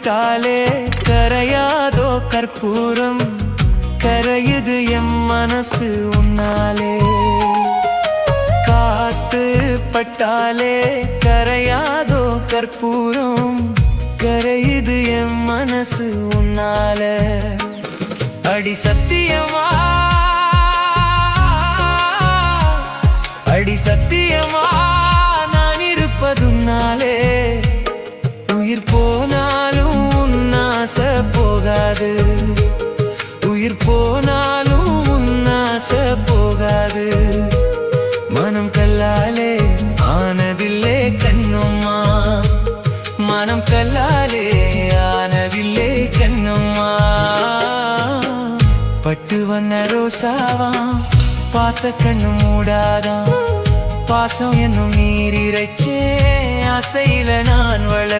பட்டாலே கரையாதோ கற்பூரம் கரையுது எம் மனசு உன்னாலே காத்து பட்டாலே கரையாதோ கற்பூரம் கரையுது எம் மனசு உன்னால அடி சத்தியமா அடி சத்தியமா நான் இருப்பதுன்னாலே உயிர் போனாலும் உன்னாச போகாது உயிர் போனாலும் உன்னாச போகாது மனம் கல்லாலே ஆனதில்லே கண்ணும்மா மனம் கல்லாலே ஆனதில்லே கண்ணும்மா பட்டு வண்ண ரோசாவா பார்த்த கண்ணு மூடாதான் பாசம் என்னும் நீர் இறைச்சே ஆசையில நான்